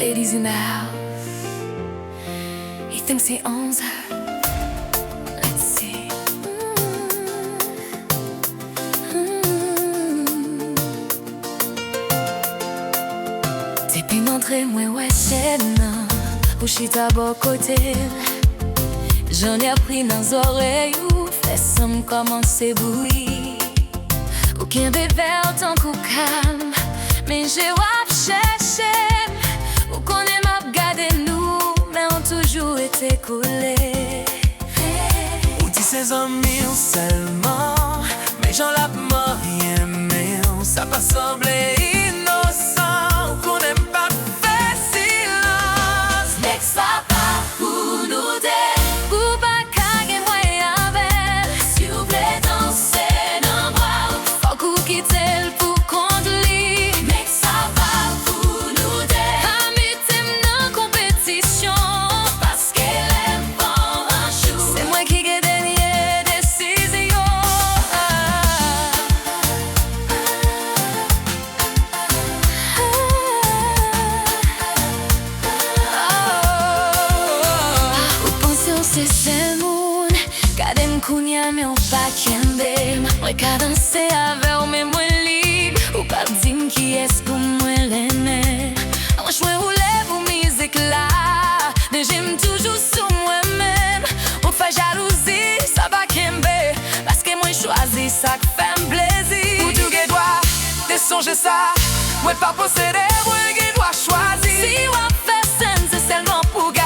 ladies in the house. He thinks he owns her. Let's see. Depuis montré moi ouais c'est non. Ou chita bon côté. J'en ai appris dans les oreilles. Fais ça me commencer bouillir. Aucun bébé autant qu'au calme. Mais j'ai wap cherché. Ou qu'on aime à regarder nous. Mais on toujours été coulés. Ou dit ses amis seulement. Mais j'en l'ai pas aimé. Ça pas semblé innocent. Ou qu'on aime pas faire silence. Next papa pour nous deux. Pour pas caguer moi avec. Si vous voulez danser dans le bras. Faut qu'on quitte elle pour conduire. Next papa pour nous deux. Amis t'aime dans compétition. Parce qu'elle aime bon un chou. C'est moi qui ai dernière décision. C'est ce monde, Kaden Kounia mais on pas kembe. Moi ka danser avec ou mais moi libre. Ou pas dire qui est pour moi l'aîné. Moi je rouler pour musique là. Mais j'aime toujours sur moi-même. On fait jalousie, ça va kembe. Parce que moi choisis ça qui fait un plaisir. Ou tout que doit, t'es songé ça. Ouais pas posséder, ouais qui doit choisir. Si on fait scène, c'est seulement pour gagner.